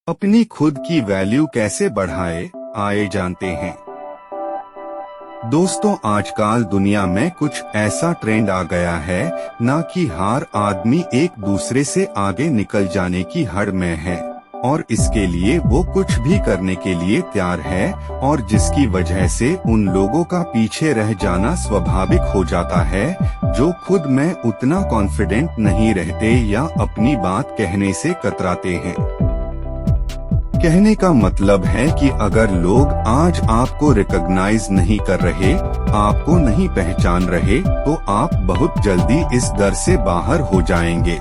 अपनी खुद की वैल्यू कैसे बढ़ाए, आइए जानते हैं। दोस्तों, आजकल दुनिया में कुछ ऐसा ट्रेंड आ गया है ना कि हर आदमी एक दूसरे से आगे निकल जाने की हड़ में है और इसके लिए वो कुछ भी करने के लिए तैयार है और जिसकी वजह से उन लोगों का पीछे रह जाना स्वाभाविक हो जाता है जो खुद में उतना कॉन्फिडेंट नहीं रहते या अपनी बात कहने से कतराते हैं। कहने का मतलब है कि अगर लोग आज आपको रिकॉग्नाइज नहीं कर रहे, आपको नहीं पहचान रहे, तो आप बहुत जल्दी इस डर से बाहर हो जाएंगे।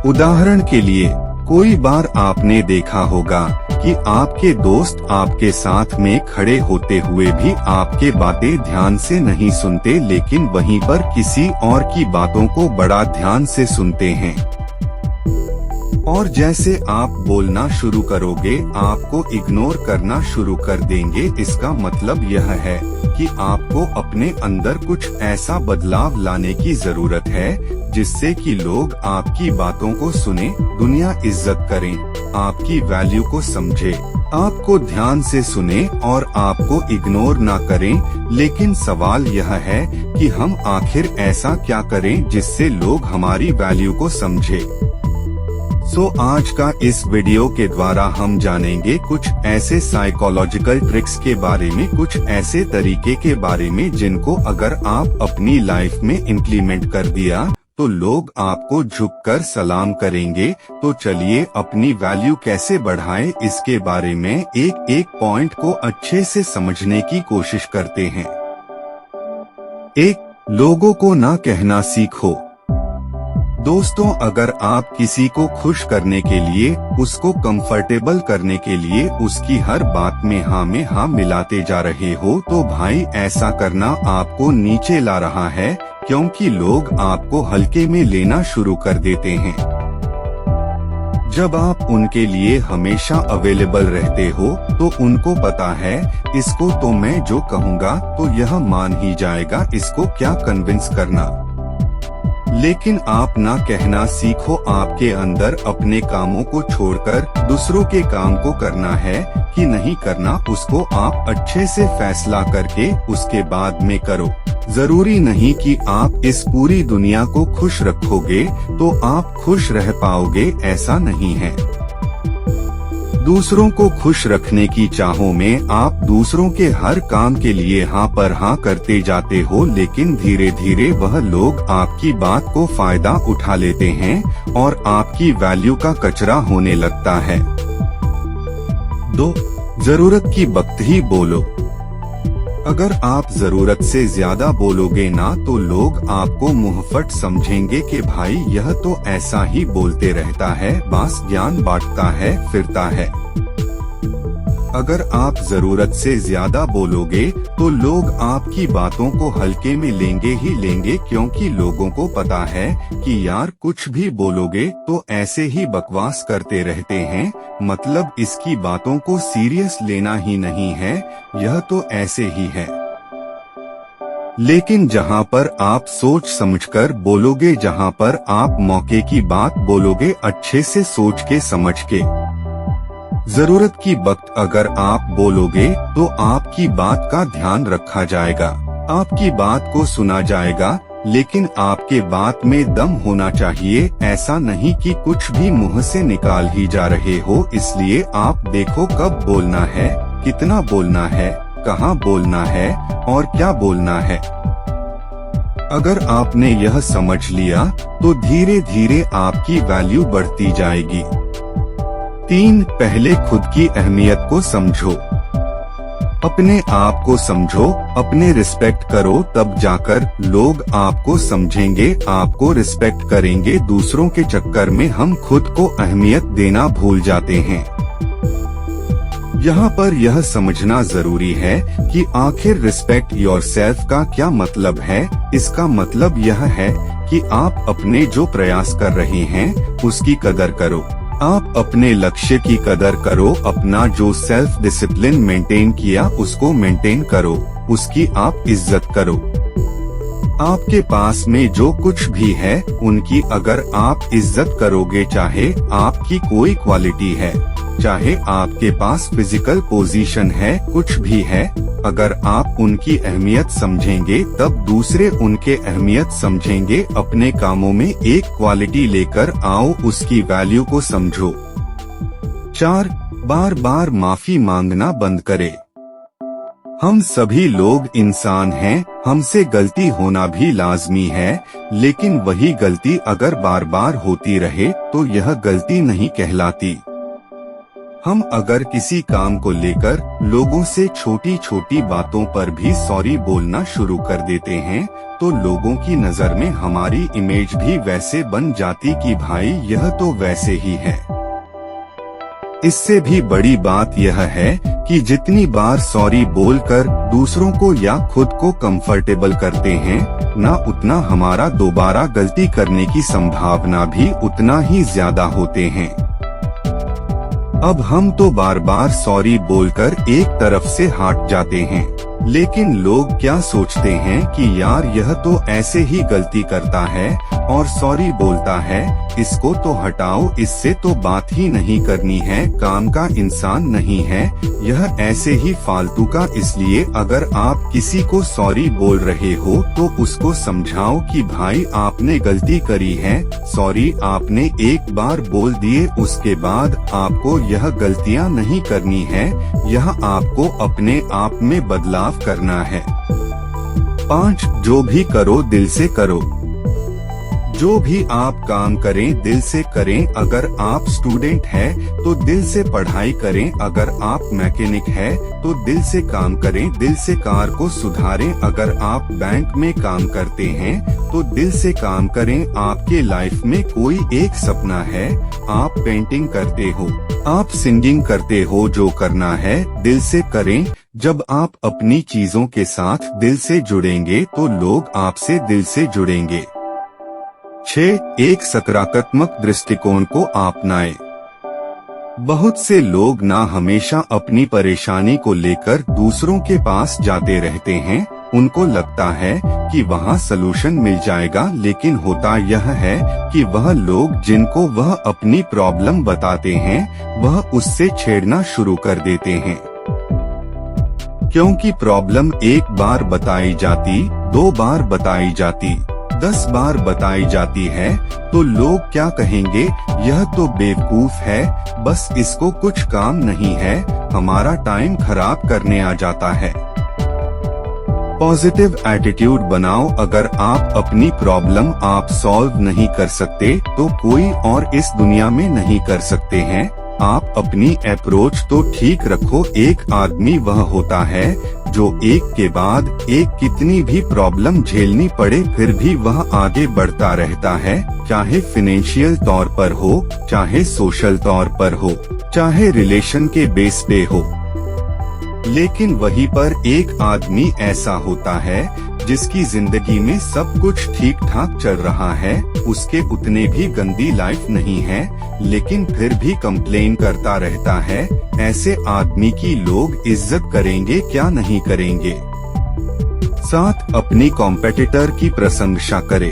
उदाहरण के लिए, कोई बार आपने देखा होगा कि आपके दोस्त आपके साथ में खड़े होते हुए भी आपके बातें ध्यान से नहीं सुनते, लेकिन वहीं पर किसी और की बातों को बड़ा ध्यान से सुनते हैं। और जैसे आप बोलना शुरू करोगे, आपको इग्नोर करना शुरू कर देंगे। इसका मतलब यह है कि आपको अपने अंदर कुछ ऐसा बदलाव लाने की जरूरत है जिससे कि लोग आपकी बातों को सुने, दुनिया इज्जत करें, आपकी वैल्यू को समझे, आपको ध्यान से सुने और आपको इग्नोर ना करें। लेकिन सवाल यह है कि हम आखिर ऐसा क्या करें जिससे लोग हमारी वैल्यू को समझे। आज का इस वीडियो के द्वारा हम जानेंगे कुछ ऐसे साइकोलॉजिकल ट्रिक्स के बारे में, कुछ ऐसे तरीके के बारे में जिनको अगर आप अपनी लाइफ में इम्प्लीमेंट कर दिया तो लोग आपको झुककर सलाम करेंगे। तो चलिए अपनी वैल्यू कैसे बढ़ाएं, इसके बारे में एक एक पॉइंट को अच्छे से समझने की कोशिश करते हैं। 1. लोगों को ना कहना सीखो। दोस्तों, अगर आप किसी को खुश करने के लिए, उसको कंफर्टेबल करने के लिए उसकी हर बात में हाँ मिलाते जा रहे हो तो भाई ऐसा करना आपको नीचे ला रहा है, क्योंकि लोग आपको हल्के में लेना शुरू कर देते हैं। जब आप उनके लिए हमेशा अवेलेबल रहते हो तो उनको पता है इसको तो मैं जो कहूँगा तो यह मान ही जाएगा, इसको क्या कन्विंस करना। लेकिन आप ना कहना सीखो। आपके अंदर अपने कामों को छोड़कर दूसरों के काम को करना है कि नहीं करना, उसको आप अच्छे से फैसला करके उसके बाद में करो। जरूरी नहीं कि आप इस पूरी दुनिया को खुश रखोगे तो आप खुश रह पाओगे, ऐसा नहीं है। दूसरों को खुश रखने की चाहों में आप दूसरों के हर काम के लिए हाँ पर हाँ करते जाते हो, लेकिन धीरे धीरे वह लोग आपकी बात को फायदा उठा लेते हैं और आपकी वैल्यू का कचरा होने लगता है। 2. जरूरत की वक्त ही बोलो। अगर आप जरूरत से ज्यादा बोलोगे ना तो लोग आपको मुंहफट समझेंगे कि भाई यह तो ऐसा ही बोलते रहता है, बस ज्ञान बांटता है, फिरता है। अगर आप जरूरत से ज्यादा बोलोगे तो लोग आपकी बातों को हल्के में लेंगे ही लेंगे, क्योंकि लोगों को पता है कि यार कुछ भी बोलोगे तो ऐसे ही बकवास करते रहते हैं, मतलब इसकी बातों को सीरियस लेना ही नहीं है, यह तो ऐसे ही है। लेकिन जहाँ पर आप सोच समझकर बोलोगे, जहाँ पर आप मौके की बात बोलोगे, अच्छे से सोच के समझ के, जरूरत की वक्त अगर आप बोलोगे तो आपकी बात का ध्यान रखा जाएगा, आपकी बात को सुना जाएगा, लेकिन आपके बात में दम होना चाहिए। ऐसा नहीं कि कुछ भी मुंह से निकाल ही जा रहे हो। इसलिए आप देखो कब बोलना है, कितना बोलना है, कहाँ बोलना है और क्या बोलना है। अगर आपने यह समझ लिया तो धीरे धीरे आपकी वैल्यू बढ़ती जाएगी। 3. पहले खुद की अहमियत को समझो। अपने आप को समझो, अपने रिस्पेक्ट करो, तब जाकर लोग आपको समझेंगे, आपको रिस्पेक्ट करेंगे। दूसरों के चक्कर में हम खुद को अहमियत देना भूल जाते हैं। यहाँ पर यह समझना जरूरी है कि आखिर रिस्पेक्ट योरसेल्फ का क्या मतलब है। इसका मतलब यह है कि आप अपने जो प्रयास कर रहे हैं उसकी कदर करो, आप अपने लक्ष्य की कदर करो, अपना जो सेल्फ डिसिप्लिन मेंटेन किया उसको मेंटेन करो, उसकी आप इज्जत करो। आपके पास में जो कुछ भी है उनकी अगर आप इज्जत करोगे, चाहे आपकी कोई क्वालिटी है, चाहे आपके पास फिजिकल पोजीशन है, कुछ भी है, अगर आप उनकी अहमियत समझेंगे तब दूसरे उनके अहमियत समझेंगे। अपने कामों में एक क्वालिटी लेकर आओ, उसकी वैल्यू को समझो। 4. बार बार माफी मांगना बंद करें। हम सभी लोग इंसान हैं, हमसे गलती होना भी लाजमी है, लेकिन वही गलती अगर बार बार होती रहे तो यह गलती नहीं कहलाती। हम अगर किसी काम को लेकर लोगों से छोटी छोटी बातों पर भी सॉरी बोलना शुरू कर देते हैं तो लोगों की नजर में हमारी इमेज भी वैसे बन जाती कि भाई यह तो वैसे ही है। इससे भी बड़ी बात यह है कि जितनी बार सॉरी बोलकर दूसरों को या खुद को कंफर्टेबल करते हैं, ना उतना हमारा दोबारा गलती करने की संभावना भी उतना ही ज्यादा होते हैं। अब हम तो बार बार सॉरी बोलकर एक तरफ से हट जाते हैं, लेकिन लोग क्या सोचते हैं कि यार यह तो ऐसे ही गलती करता है और सॉरी बोलता है, इसको तो हटाओ, इससे तो बात ही नहीं करनी है, काम का इंसान नहीं है, यह ऐसे ही फालतू का। इसलिए अगर आप किसी को सॉरी बोल रहे हो तो उसको समझाओ कि भाई आपने गलती करी है, सॉरी आपने एक बार बोल दिए, उसके बाद आपको यह गलतियां नहीं करनी है, यह आपको अपने आप में बदलाव करना है। 5. जो भी करो दिल से करो। जो भी आप काम करें दिल से करें। अगर आप स्टूडेंट हैं तो दिल से पढ़ाई करें, अगर आप मैकेनिक हैं तो दिल से काम करें, दिल से कार को सुधारें। अगर आप बैंक में काम करते हैं तो दिल से काम करें। आपके लाइफ में कोई एक सपना है, आप पेंटिंग करते हो, आप सिंगिंग करते हो, जो करना है दिल से करें। जब आप अपनी चीजों के साथ दिल से जुड़ेंगे तो लोग आपसे दिल से जुड़ेंगे। 6. एक सकारात्मक दृष्टिकोण को अपनाएं। बहुत से लोग ना हमेशा अपनी परेशानी को लेकर दूसरों के पास जाते रहते हैं, उनको लगता है कि वहाँ सलूशन मिल जाएगा, लेकिन होता यह है कि वह लोग जिनको वह अपनी प्रॉब्लम बताते हैं वह उससे छेड़ना शुरू कर देते हैं। क्योंकि प्रॉब्लम एक बार बताई जाती, 2 बार बताई जाती, 10 बार बताई जाती है तो लोग क्या कहेंगे, यह तो बेवकूफ है, बस इसको कुछ काम नहीं है, हमारा टाइम खराब करने आ जाता है। पॉजिटिव एटीट्यूड बनाओ। अगर आप अपनी प्रॉब्लम आप सॉल्व नहीं कर सकते तो कोई और इस दुनिया में नहीं कर सकते हैं। आप अपनी अप्रोच तो ठीक रखो। एक आदमी वह होता है जो एक के बाद एक कितनी भी प्रॉब्लम झेलनी पड़े फिर भी वह आगे बढ़ता रहता है, चाहे फाइनेंशियल तौर पर हो, चाहे सोशल तौर पर हो, चाहे रिलेशन के बेस पे हो। लेकिन वहीं पर एक आदमी ऐसा होता है जिसकी जिंदगी में सब कुछ ठीक ठाक चल रहा है, उसके उतने भी गंदी लाइफ नहीं है, लेकिन फिर भी कंप्लेन करता रहता है। ऐसे आदमी की लोग इज्जत करेंगे क्या नहीं करेंगे। 7. अपनी कॉम्पिटिटर की प्रशंसा करें।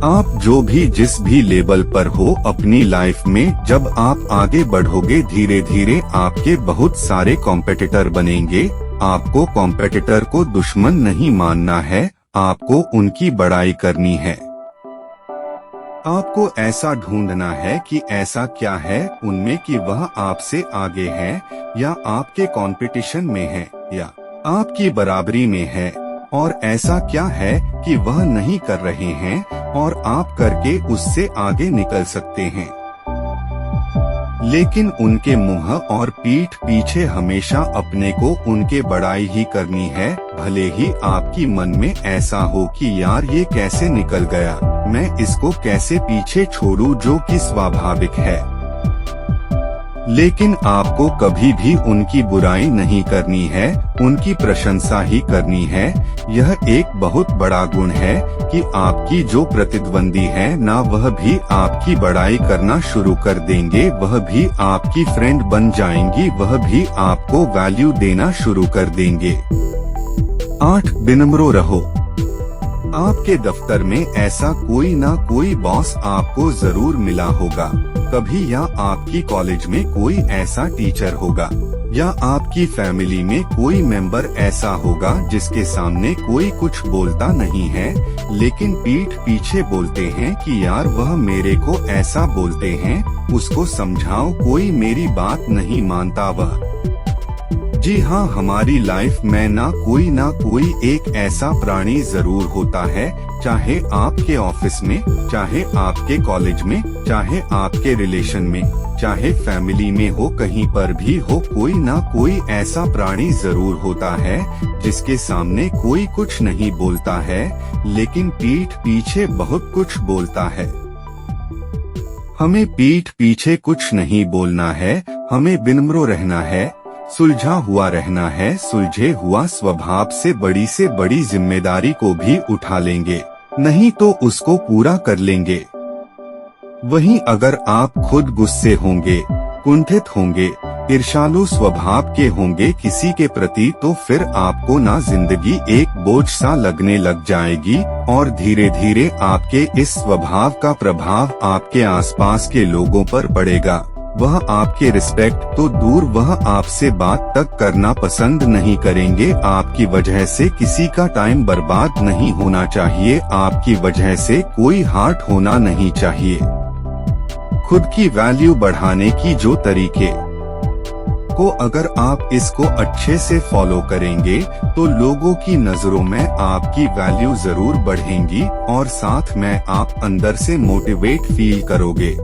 आप जो भी जिस भी लेवल पर हो अपनी लाइफ में, जब आप आगे बढ़ोगे धीरे धीरे आपके बहुत सारे कॉम्पिटिटर बनेंगे। आपको कॉम्पिटिटर को दुश्मन नहीं मानना है, आपको उनकी बड़ाई करनी है। आपको ऐसा ढूंढना है कि ऐसा क्या है उनमें कि वह आपसे आगे है या आपके कंपटीशन में है या आपकी बराबरी में है, और ऐसा क्या है कि वह नहीं कर रहे हैं और आप करके उससे आगे निकल सकते हैं। लेकिन उनके मुंह और पीठ पीछे हमेशा अपने को उनके बड़ाई ही करनी है, भले ही आपकी मन में ऐसा हो कि यार ये कैसे निकल गया, मैं इसको कैसे पीछे छोड़ूं, जो कि स्वाभाविक है। लेकिन आपको कभी भी उनकी बुराई नहीं करनी है, उनकी प्रशंसा ही करनी है। यह एक बहुत बड़ा गुण है कि आपकी जो प्रतिद्वंदी है ना वह भी आपकी बड़ाई करना शुरू कर देंगे, वह भी आपकी फ्रेंड बन जाएंगी, वह भी आपको वैल्यू देना शुरू कर देंगे। 8. विनम्र रहो। आपके दफ्तर में ऐसा कोई ना कोई बॉस आपको जरूर मिला होगा कभी या आपकी कॉलेज में कोई ऐसा टीचर होगा या आपकी फैमिली में कोई मेंबर ऐसा होगा जिसके सामने कोई कुछ बोलता नहीं है, लेकिन पीठ पीछे बोलते हैं कि यार वह मेरे को ऐसा बोलते हैं, उसको समझाओ, कोई मेरी बात नहीं मानता वह। जी हाँ, हमारी लाइफ में ना कोई एक ऐसा प्राणी जरूर होता है, चाहे आपके ऑफिस में, चाहे आपके कॉलेज में, चाहे आपके रिलेशन में, चाहे फैमिली में हो, कहीं पर भी हो, कोई ना कोई ऐसा प्राणी जरूर होता है जिसके सामने कोई कुछ नहीं बोलता है, लेकिन पीठ पीछे बहुत कुछ बोलता है। हमें पीठ पीछे कुछ नहीं बोलना है, हमें विनम्र रहना है, सुलझा हुआ रहना है। सुलझे हुआ स्वभाव से बड़ी जिम्मेदारी को भी उठा लेंगे, नहीं तो उसको पूरा कर लेंगे। वहीं अगर आप खुद गुस्से होंगे, कुंठित होंगे, ईर्ष्यालु स्वभाव के होंगे किसी के प्रति, तो फिर आपको ना जिंदगी एक बोझ सा लगने लग जाएगी और धीरे धीरे आपके इस स्वभाव का प्रभाव आपके आसपास के लोगों पर पड़ेगा। वह आपके रिस्पेक्ट तो दूर, वह आपसे बात तक करना पसंद नहीं करेंगे। आपकी वजह से किसी का टाइम बर्बाद नहीं होना चाहिए, आपकी वजह से कोई हर्ट होना नहीं चाहिए। खुद की वैल्यू बढ़ाने की जो तरीके को अगर आप इसको अच्छे से फॉलो करेंगे तो लोगों की नजरों में आपकी वैल्यू जरूर बढ़ेंगी और साथ में आप अंदर से मोटिवेट फील करोगे।